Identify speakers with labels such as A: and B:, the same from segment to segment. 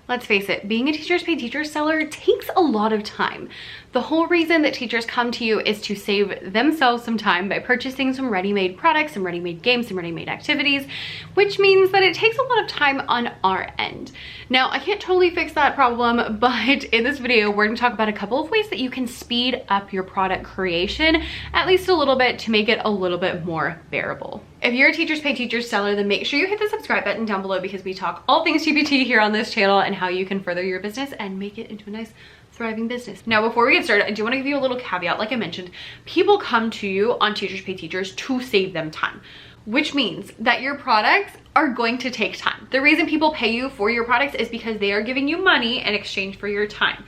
A: Let's face it, being a Teachers Pay Teachers seller takes a lot of time. The whole reason that teachers come to you is to save themselves some time by purchasing some ready-made products, some ready-made games, some ready-made activities, which means that it takes a lot of time on our end. Now, I can't totally fix that problem, but in this video, we're gonna talk about a couple of ways that you can speed up your product creation, at least a little bit, to make it a little bit more bearable. If you're a Teachers Pay Teachers seller, then make sure you hit the subscribe button down below, because we talk all things TPT here on this channel and how you can further your business and make it into a nice thriving business. Now, before we get started, I do want to give you a little caveat. Like I mentioned, people come to you on Teachers Pay Teachers to save them time, which means that your products are going to take time. The reason people pay you for your products is because they are giving you money in exchange for your time.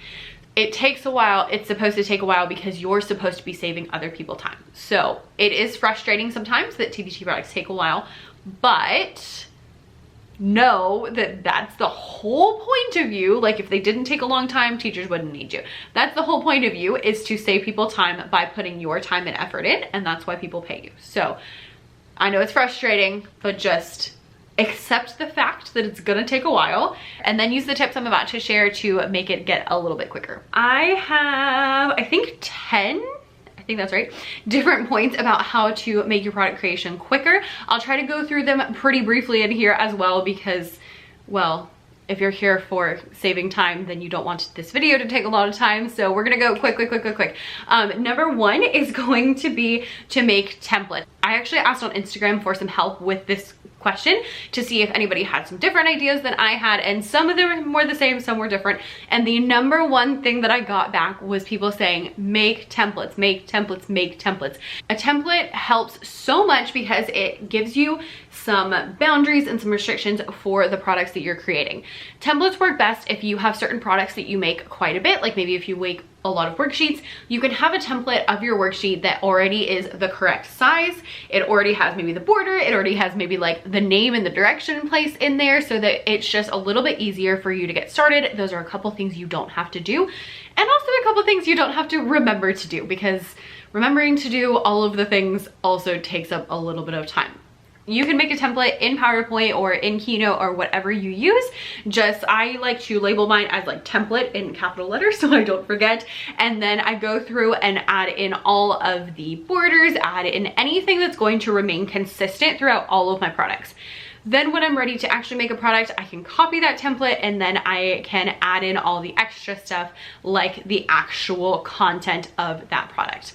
A: It takes a while. It's supposed to take a while because you're supposed to be saving other people time. So it is frustrating sometimes that TPT products take a while, but know that that's the whole point of you. Like, if they didn't take a long time, teachers wouldn't need you. That's the whole point of you, is to save people time by putting your time and effort in, and that's why people pay you. So I know it's frustrating, but just accept the fact that it's gonna take a while, and then use the tips I'm about to share to make it get a little bit quicker. I have, I think 10, I think that's right, different points about how to make your product creation quicker. I'll try to go through them pretty briefly in here as well, because, well, if you're here for saving time, then you don't want this video to take a lot of time. So we're gonna go quick. Number one is going to be to make templates. I actually asked on Instagram for some help with this question to see if anybody had some different ideas than I had, and some of them were the same, some were different. And the number one thing that I got back was people saying, make templates, make templates, make templates. A template helps so much because it gives you some boundaries and some restrictions for the products that you're creating. Templates work best if you have certain products that you make quite a bit, like maybe if you make a lot of worksheets, you can have a template of your worksheet that already is the correct size. It already has maybe the border, it already has maybe like the name and the direction placed in there, so that it's just a little bit easier for you to get started. Those are a couple things you don't have to do, and also a couple things you don't have to remember to do, because remembering to do all of the things also takes up a little bit of time. You can make a template in PowerPoint or in Keynote or whatever you use. Just, I like to label mine as like template in capital letters so I don't forget. And then I go through and add in all of the borders, add in anything that's going to remain consistent throughout all of my products. Then when I'm ready to actually make a product, I can copy that template, and then I can add in all the extra stuff like the actual content of that product.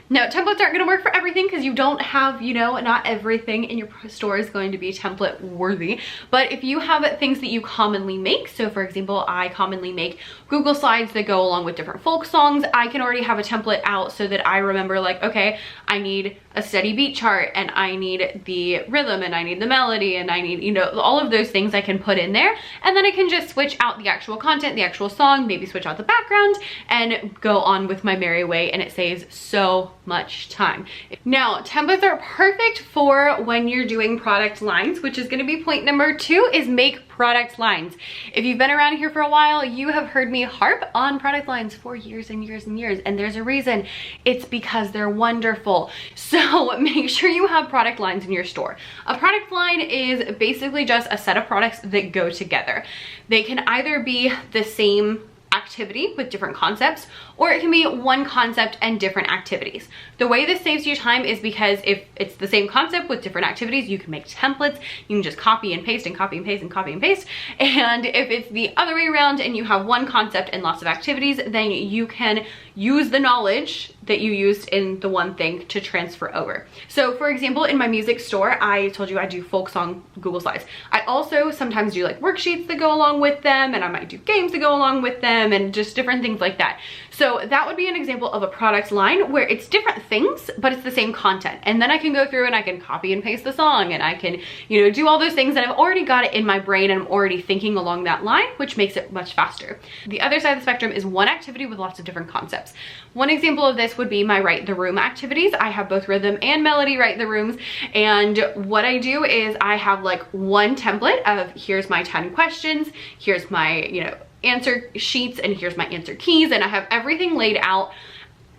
A: Now, templates aren't gonna work for everything because you don't have, you know, not everything in your store is going to be template worthy. But if you have things that you commonly make, so for example, I commonly make Google Slides that go along with different folk songs, I can already have a template out so that I remember, like, okay, I need a steady beat chart, and I need the rhythm, and I need the melody, and I need, you know, all of those things I can put in there. And then I can just switch out the actual content, the actual song, maybe switch out the background, and go on with my merry way, and it saves so much time. Now, templates are perfect for when you're doing product lines, which is gonna be point number 2, is make product lines. If you've been around here for a while, you have heard me harp on product lines for years and years and years, and there's a reason. It's because they're wonderful. So make sure you have product lines in your store. A product line is basically just a set of products that go together. They can either be the same activity with different concepts, or it can be one concept and different activities. The way this saves you time is because if it's the same concept with different activities, you can make templates. You can just copy and paste and copy and paste and copy and paste. And if it's the other way around and you have one concept and lots of activities, then you can use the knowledge that you used in the one thing to transfer over. So for example, in my music store, I told you I do folk song Google Slides. I also sometimes do like worksheets that go along with them, and I might do games that go along with them, and just different things like that. So that would be an example of a product line where it's different things, but it's the same content. And then I can go through and I can copy and paste the song, and I can, you know, do all those things that I've already got it in my brain, and I'm already thinking along that line, which makes it much faster. The other side of the spectrum is one activity with lots of different concepts. One example of this would be my Write the Room activities. I have both rhythm and melody write the rooms. And what I do is I have like one template of, here's my 10 questions, here's my, you know, answer sheets, and here's my answer keys, and I have everything laid out.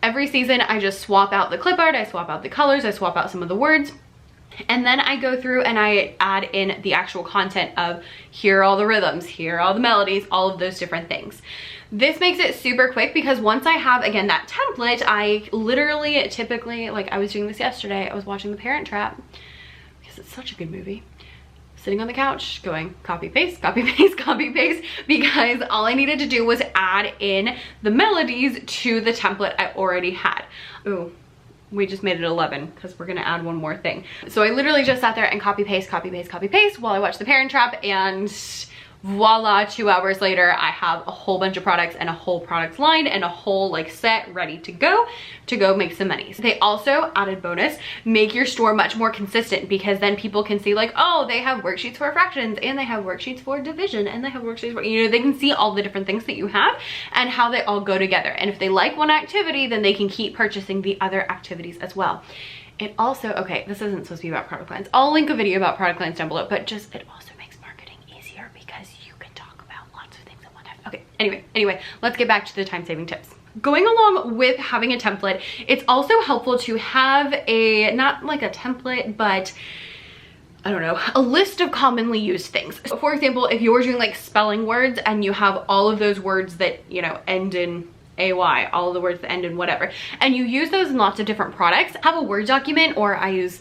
A: Every season I just swap out the clip art, I swap out the colors, I swap out some of the words, And then I go through and I add in the actual content of here are all the rhythms, here are all the melodies, all of those different things. This makes it super quick because once I have, again, that template, I literally, typically, like I was doing this yesterday, I was watching The Parent Trap because it's such a good movie. Sitting on the couch going copy paste, copy paste, copy paste, because all I needed to do was add in the melodies to the template I already had. Ooh. We just made it 11 because we're gonna add one more thing. So I literally just sat there and copy paste, copy paste, copy paste while I watched The Parent Trap, and voila, 2 hours later, I have a whole bunch of products and a whole product line and a whole like set ready to go make some money. They also, added bonus, make your store much more consistent, because then people can see like, oh, they have worksheets for fractions and they have worksheets for division and they have worksheets for, you know, they can see all the different things that you have and how they all go together. And if they like one activity, then they can keep purchasing the other activities as well. It also, okay, this isn't supposed to be about product lines. I'll link a video about product lines down below, but just, it also makes marketing easier because you can talk about lots of things at one time. Okay, anyway, let's get back to the time-saving tips. Going along with having a template, it's also helpful to have a, not like a template, but I don't know, a list of commonly used things. So for example, if you're doing like spelling words and you have all of those words that, you know, end in AY, all of the words that end in whatever, and you use those in lots of different products, have a Word document, or I use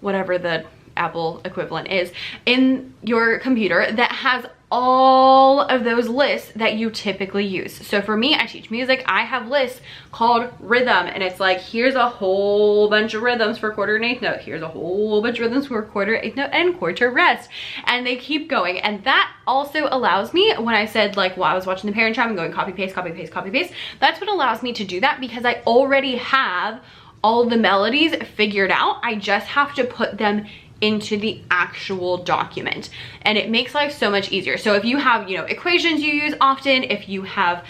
A: whatever the Apple equivalent is, in your computer that has all of those lists that you typically use. So for me, I teach music, I have lists called rhythm, and it's like, here's a whole bunch of rhythms for quarter and eighth note, here's a whole bunch of rhythms for quarter, eighth note, and quarter rest, and they keep going. And that also allows me, when I said like, while I was watching The Parent Trap and going copy paste, copy paste, copy paste, that's what allows me to do that, because I already have all the melodies figured out. I just have to put them into the actual document, and it makes life so much easier. So if you have, you know, equations you use often, if you have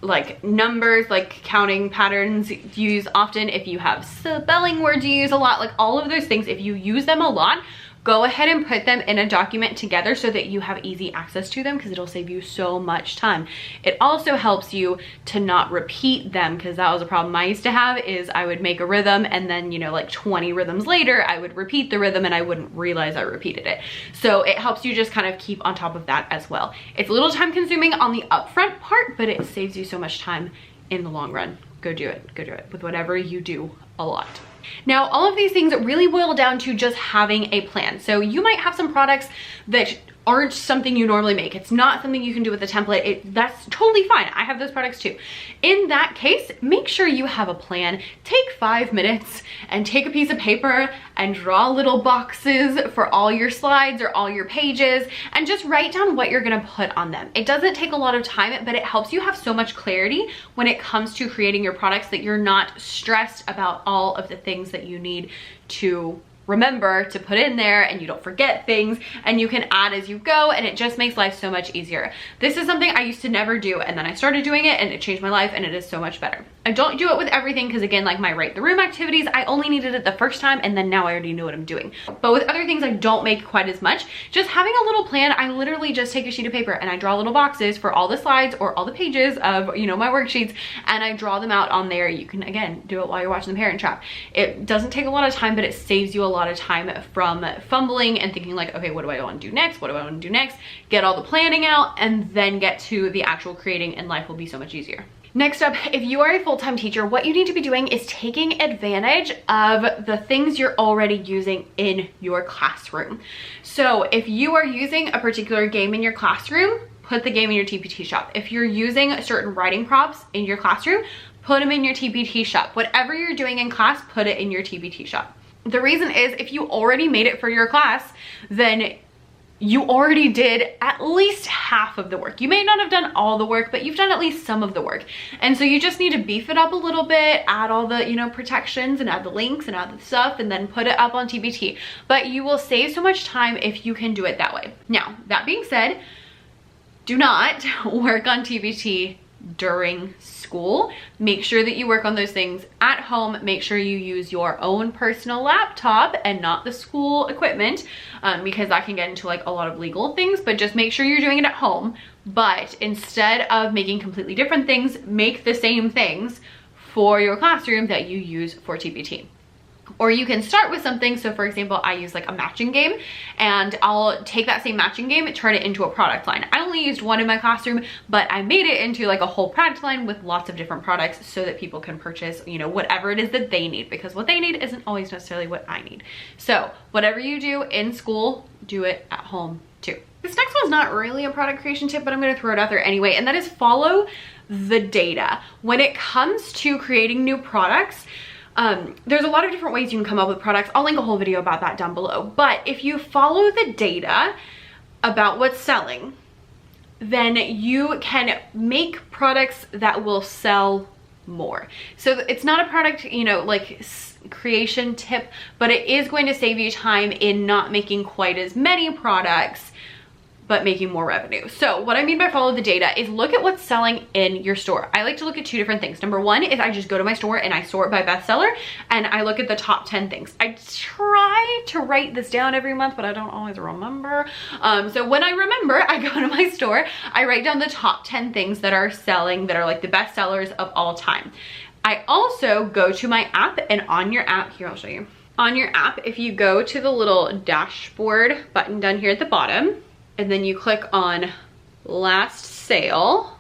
A: like numbers, like counting patterns you use often, if you have spelling words you use a lot, like all of those things, if you use them a lot, go ahead and put them in a document together so that you have easy access to them, because it'll save you so much time. It also helps you to not repeat them, because that was a problem I used to have, is I would make a rhythm and then, you know, like 20 rhythms later, I would repeat the rhythm and I wouldn't realize I repeated it. So it helps you just kind of keep on top of that as well. It's a little time consuming on the upfront part, but it saves you so much time in the long run. Go do it with whatever you do a lot. Now, all of these things really boil down to just having a plan. So you might have some products that aren't something you normally make. It's not something you can do with a template. That's totally fine. I have those products too. In that case, make sure you have a plan. Take 5 minutes and take a piece of paper and draw little boxes for all your slides or all your pages, and just write down what you're gonna put on them. It doesn't take a lot of time, but it helps you have so much clarity when it comes to creating your products that you're not stressed about all of the things that you need to remember to put in there, and you don't forget things, and you can add as you go, and it just makes life so much easier. This is something I used to never do, and then I started doing it and it changed my life, and it is so much better. I don't do it with everything, because again, like my Write the Room activities, I only needed it the first time, and then now I already know what I'm doing. But with other things I don't make quite as much. Just having a little plan, I literally just take a sheet of paper and I draw little boxes for all the slides or all the pages of, you know, my worksheets, and I draw them out on there. You can, again, do it while you're watching The Parent Trap. It doesn't take a lot of time, but it saves you a lot of time from fumbling and thinking like, okay, what do I want to do next? What do I want to do next? Get all the planning out and then get to the actual creating, and life will be so much easier. Next up, if you are a full-time teacher, what you need to be doing is taking advantage of the things you're already using in your classroom. So if you are using a particular game in your classroom, put the game in your TPT shop. If you're using certain writing props in your classroom, put them in your TPT shop. Whatever you're doing in class, put it in your TPT shop. The reason is, if you already made it for your class, then you already did at least half of the work. You may not have done all the work, but you've done at least some of the work. And so you just need to beef it up a little bit, add all the, you know, protections, and add the links and add the stuff, and then put it up on TPT. But you will save so much time if you can do it that way. Now, that being said, do not work on TPT during school. Make sure that you work on those things at home. Make sure you use your own personal laptop and not the school equipment, because that can get into like a lot of legal things. But just make sure you're doing it at home. But instead of making completely different things, make the same things for your classroom that you use for TPT. Or you can start with something. So for example, I use like a matching game, and I'll take that same matching game and turn it into a product line. I only used one in my classroom, but I made it into like a whole product line with lots of different products so that people can purchase, you know, whatever it is that they need, because what they need isn't always necessarily what I need. So whatever you do in school, do it at home too. This next one's not really a product creation tip, but I'm gonna throw it out there anyway, and that is follow the data. When it comes to creating new products, there's a lot of different ways you can come up with products. I'll link a whole video about that down below. But if you follow the data about what's selling, then you can make products that will sell more. So it's not a product, you know, like creation tip, but it is going to save you time in not making quite as many products, but making more revenue. So what I mean by follow the data is look at what's selling in your store. I like to look at two different things. Number one is I just go to my store and I sort by bestseller, and I look at the top 10 things. I try to write this down every month, but I don't always remember. So when I remember, I go to my store, I write down the top 10 things that are selling, that are like the best sellers of all time. I also go to my app, and on your app, here, I'll show you. On your app, if you go to the little dashboard button down here at the bottom, and then you click on last sale.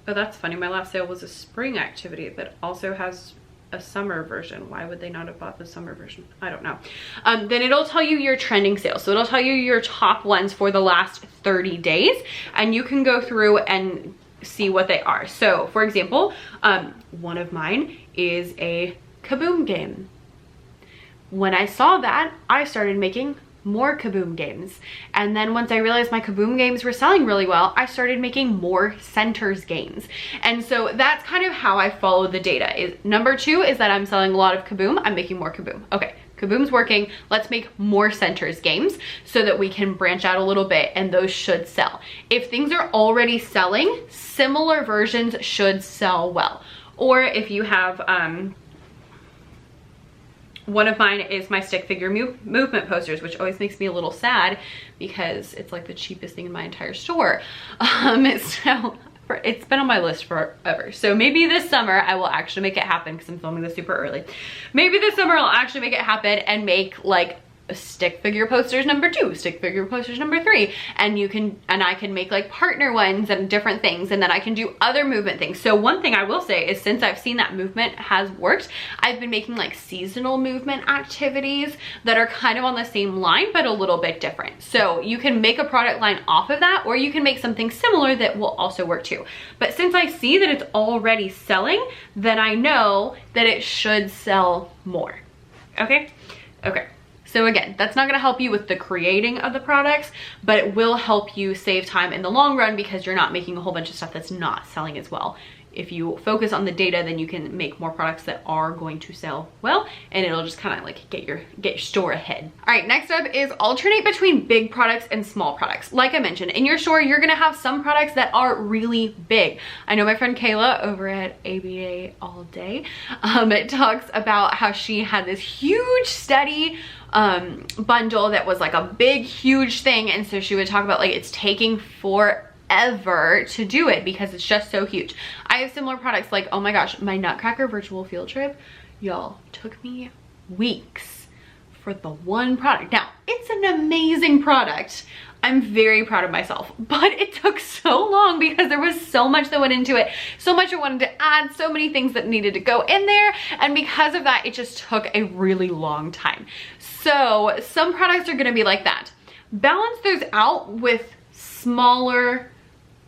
A: Oh, that's funny. My last sale was a spring activity that also has a summer version. Why would they not have bought the summer version? I don't know. Then it'll tell you your trending sales. So it'll tell you your top ones for the last 30 days, and you can go through and see what they are. So for example, one of mine is a Kaboom game. When I saw that, I started making more Kaboom games. And then once I realized my Kaboom games were selling really well, I started making more centers games. And so that's kind of how I follow the data. Is number two is that I'm selling a lot of Kaboom, I'm making more Kaboom. Okay, Kaboom's working, let's make more centers games so that we can branch out a little bit, and those should sell. If things are already selling, similar versions should sell well. Or if you have, one of mine is my stick figure movement posters, which always makes me a little sad because it's like the cheapest thing in my entire store. So it's been on my list forever. So maybe this summer I will actually make it happen, because I'm filming this super early. Maybe this summer I'll actually make it happen and make like stick figure posters number 2, stick figure posters number 3, and I can make like partner ones and different things, and then I can do other movement things. So one thing I will say is, since I've seen that movement has worked, I've been making like seasonal movement activities that are kind of on the same line but a little bit different. So you can make a product line off of that, or you can make something similar that will also work too. But since I see that it's already selling, then I know that it should sell more. Okay? Okay. So again, that's not gonna help you with the creating of the products, but it will help you save time in the long run, because you're not making a whole bunch of stuff that's not selling as well. If you focus on the data, then you can make more products that are going to sell well, and it'll just kind of like get your store ahead. All right, next up is alternate between big products and small products. Like I mentioned, in your store, you're gonna have some products that are really big. I know my friend Kayla over at ABA All Day talks about how she had this huge study bundle that was like a big, huge thing, and so she would talk about like it's taking forever to do it because it's just so huge. I have similar products, like, oh my gosh, my Nutcracker virtual field trip, y'all, took me weeks for the one product. Now, it's an amazing product. I'm very proud of myself, but it took so long because there was so much that went into it, so much I wanted to add, so many things that needed to go in there, and because of that, it just took a really long time. So some products are gonna be like that. Balance those out with smaller,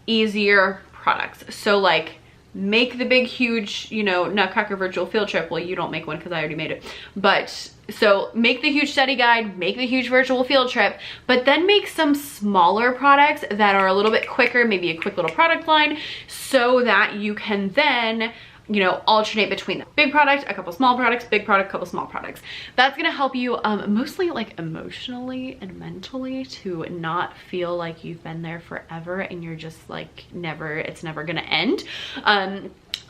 A: easier products. So like, make the big, huge, you know, Nutcracker virtual field trip. Well, you don't make one because I already made it. But so make the huge study guide, make the huge virtual field trip, but then make some smaller products that are a little bit quicker, maybe a quick little product line, so that you can then, you know, alternate between the big product, a couple small products, big product, couple small products. That's gonna help you mostly like emotionally and mentally, to not feel like you've been there forever and you're just like it's never gonna end.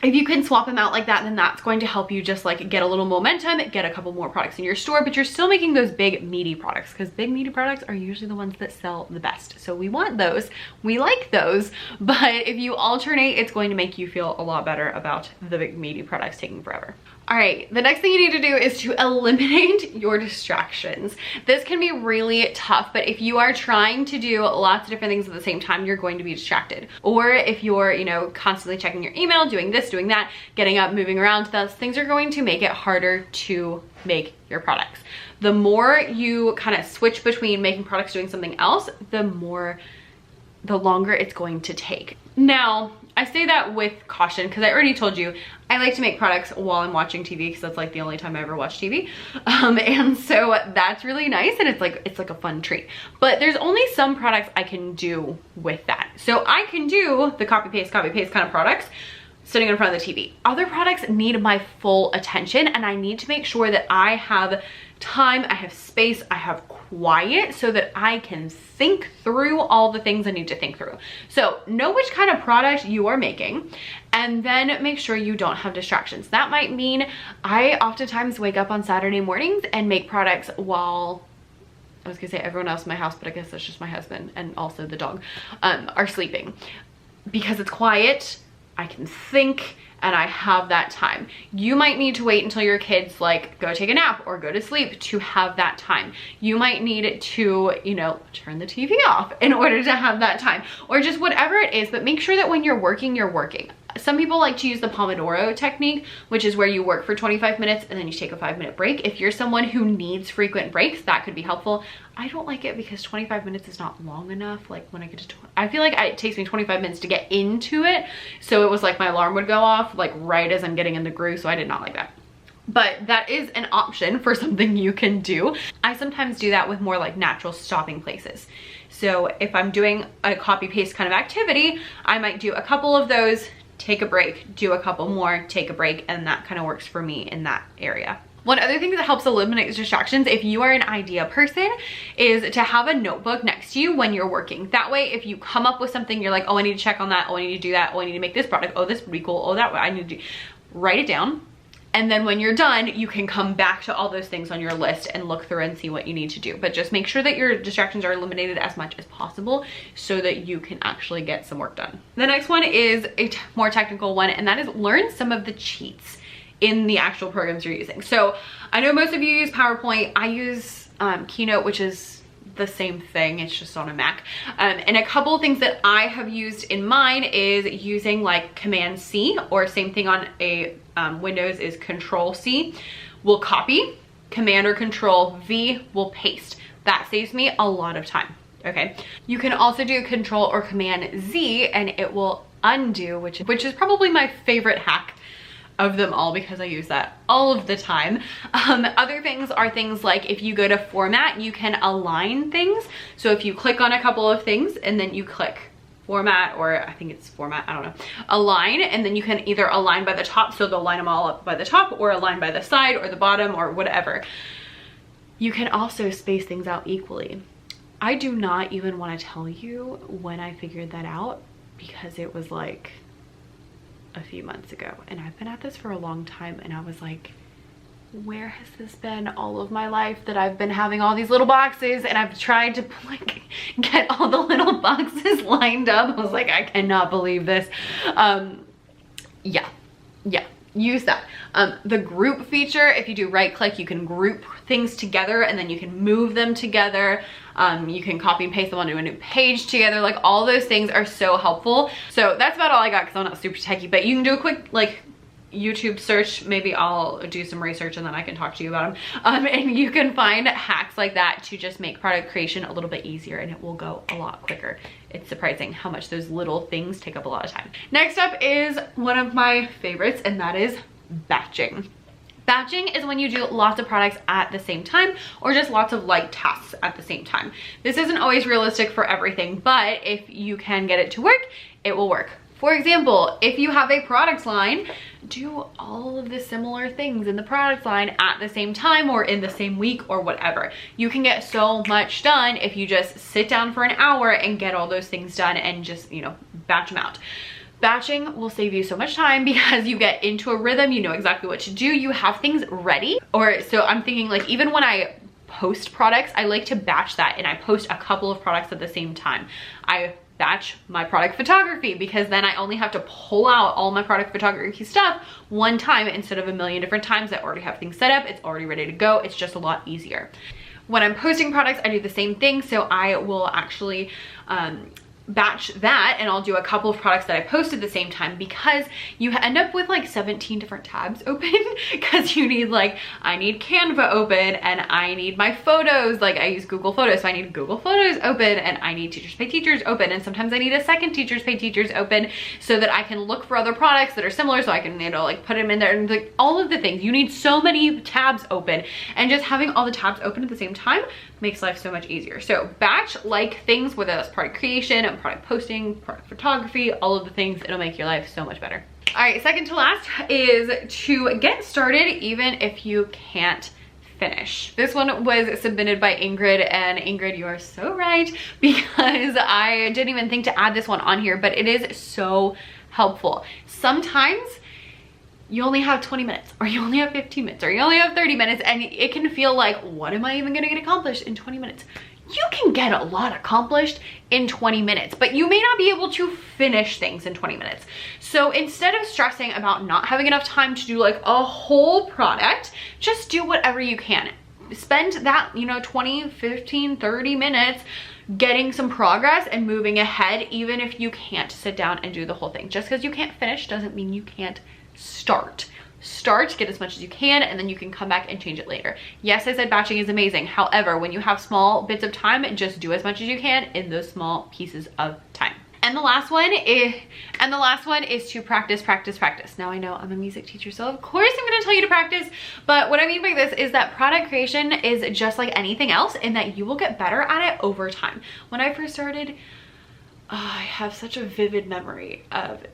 A: If you can swap them out like that, then that's going to help you just like get a little momentum, get a couple more products in your store, but you're still making those big meaty products, because big meaty products are usually the ones that sell the best. So we want those, we like those, but if you alternate, it's going to make you feel a lot better about the big meaty products taking forever. All right, the next thing you need to do is to eliminate your distractions. This can be really tough, but if you are trying to do lots of different things at the same time, you're going to be distracted. Or if you're, you know, constantly checking your email, doing this, doing that, getting up, moving around, those things are going to make it harder to make your products. The more you kind of switch between making products, doing something else, the longer it's going to take. Now, I say that with caution because I already told you I like to make products while I'm watching TV because that's like the only time I ever watch TV. And so that's really nice and it's like a fun treat. But there's only some products I can do with that. So I can do the copy paste kind of products sitting in front of the TV. Other products need my full attention and I need to make sure that I have time, I have space, I have quiet so that I can think through all the things I need to think through. So know which kind of product you are making and then make sure you don't have distractions. That might mean I oftentimes wake up on Saturday mornings and make products while, I was gonna say everyone else in my house, but I guess that's just my husband and also the dog, are sleeping. Because it's quiet, I can think and I have that time. You might need to wait until your kids like go take a nap or go to sleep to have that time. You might need to, you know, turn the TV off in order to have that time or just whatever it is, but make sure that when you're working, you're working. Some people like to use the Pomodoro technique, which is where you work for 25 minutes and then you take a 5-minute break. If you're someone who needs frequent breaks, that could be helpful. I don't like it because 25 minutes is not long enough. Like when I get to, I feel like it takes me 25 minutes to get into it. So it was like my alarm would go off like right as I'm getting in the groove. So I did not like that. But that is an option for something you can do. I sometimes do that with more like natural stopping places. So if I'm doing a copy paste kind of activity, I might do a couple of those, take a break, do a couple more, take a break, and that kind of works for me in that area. One other thing that helps eliminate distractions if you are an idea person is to have a notebook next to you when you're working. That way, if you come up with something, you're like, oh, I need to check on that. Oh, I need to do that. Oh, I need to make this product. Oh, this would be cool. Oh, that way I need to do. Write it down. And then when you're done, you can come back to all those things on your list and look through and see what you need to do. But just make sure that your distractions are eliminated as much as possible so that you can actually get some work done. The next one is a more technical one, and that is learn some of the cheats in the actual programs you're using. So I know most of you use PowerPoint. I use Keynote, which is the same thing, it's just on a Mac. And a couple of things that I have used in mine is using like Command C, or same thing on a Windows is Control C will copy, Command or Control V will paste. That saves me a lot of time. Okay, you can also do Control or Command Z and it will undo, which is probably my favorite hack of them all because I use that all of the time. Other things are things like if you go to format, you can align things. So if you click on a couple of things and then you click format, or I think it's format, I don't know, align, and then you can either align by the top, so they'll line them all up by the top, or align by the side or the bottom or whatever. You can also space things out equally. I do not even want to tell you when I figured that out because it was like a few months ago and I've been at this for a long time, and I was like, where has this been all of my life that I've been having all these little boxes and I've tried to like get all the little boxes lined up. I was like, I cannot believe this. Yeah, use that. The group feature, if you do right click, you can group things together and then you can move them together. You can copy and paste them onto a new page together. Like all those things are so helpful. So that's about all I got because I'm not super techie, but you can do a quick like YouTube search. Maybe I'll do some research and then I can talk to you about them. And you can find hacks like that to just make product creation a little bit easier, and it will go a lot quicker. It's surprising how much those little things take up a lot of time. Next up is one of my favorites, and that is batching. Batching is when you do lots of products at the same time, or just lots of like tasks at the same time. This isn't always realistic for everything, but if you can get it to work, it will work. For example, if you have a product line, do all of the similar things in the product line at the same time or in the same week or whatever. You can get so much done if you just sit down for an hour and get all those things done and just, you know, batch them out. Batching will save you so much time because you get into a rhythm, you know exactly what to do, you have things ready. Or so I'm thinking like even when I post products, I like to batch that and I post a couple of products at the same time. I batch my product photography, because then I only have to pull out all my product photography stuff one time instead of a million different times. I already have things set up, it's already ready to go. It's just a lot easier. When I'm posting products, I do the same thing. So I will actually batch that, and I'll do a couple of products that I post at the same time, because you end up with like 17 different tabs open because you need, like, I need Canva open, and I need my photos, like I use Google Photos, so I need Google Photos open, and I need Teachers Pay Teachers open, and sometimes I need a second Teachers Pay Teachers open so that I can look for other products that are similar, so I can, you know, like put them in there, and like all of the things. You need so many tabs open, and just having all the tabs open at the same time makes life so much easier. So batch like things, whether that's product creation and product posting, product photography, all of the things, it'll make your life so much better. All right, second to last is to get started even if you can't finish. This one was submitted by Ingrid, and Ingrid, you are so right, because I didn't even think to add this one on here, but it is so helpful. Sometimes you only have 20 minutes, or you only have 15 minutes, or you only have 30 minutes, and it can feel like, what am I even gonna get accomplished in 20 minutes? You can get a lot accomplished in 20 minutes, but you may not be able to finish things in 20 minutes. So instead of stressing about not having enough time to do like a whole product, just do whatever you can. Spend that, you know, 20, 15, 30 minutes getting some progress and moving ahead, even if you can't sit down and do the whole thing. Just because you can't finish doesn't mean you can't start. Get as much as you can, and then you can come back and change it later. Yes, I said batching is amazing. However, when you have small bits of time, just do as much as you can in those small pieces of time. And the last one is to practice. Now I know I'm a music teacher, so of course I'm gonna tell you to practice, but what I mean by this is that product creation is just like anything else, in that you will get better at it over time. When I first started, I have such a vivid memory of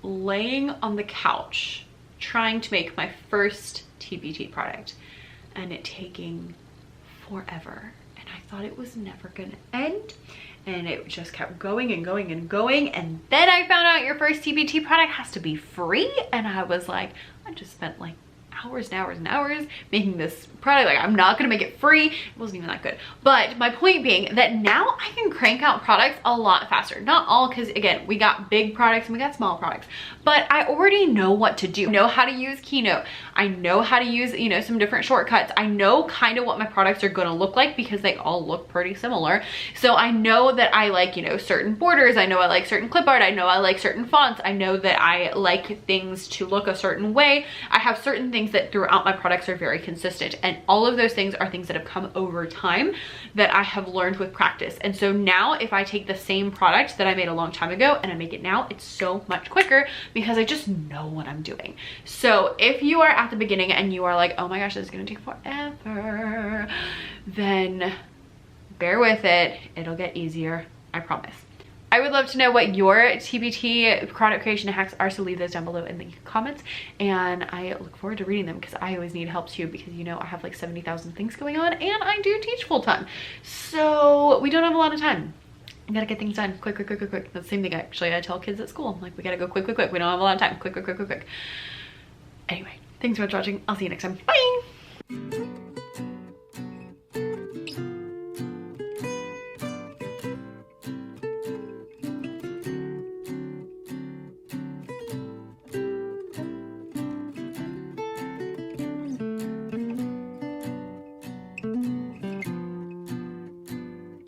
A: laying on the couch trying to make my first TPT product, and it taking forever, and I thought it was never gonna end, and it just kept going and going and going, and then I found out your first TPT product has to be free, and I was like, I just spent like hours and hours and hours making this product. Like, I'm not gonna make it free. It wasn't even that good. But my point being that now I can crank out products a lot faster. Not all, because again, we got big products and we got small products, but I already know what to do. I know how to use Keynote. I know how to use, you know, some different shortcuts. I know kind of what my products are gonna look like, because they all look pretty similar. So I know that I like, you know, certain borders. I know I like certain clip art. I know I like certain fonts. I know that I like things to look a certain way. I have certain things that throughout my products are very consistent, and all of those things are things that have come over time that I have learned with practice. And so now if I take the same product that I made a long time ago and I make it now, it's so much quicker because I just know what I'm doing. So if you are at the beginning and you are like, oh my gosh, this is gonna take forever, then bear with it. It'll get easier, I promise. I would love to know what your TPT product creation hacks are, so leave those down below in the comments, and I look forward to reading them, because I always need help too, because you know I have like 70,000 things going on, and I do teach full time, so we don't have a lot of time. I gotta get things done quick. That's the same thing actually I tell kids at school. I'm like, we gotta go quick. We don't have a lot of time. Quick. Anyway, thanks so much for watching. I'll see you next time. Bye.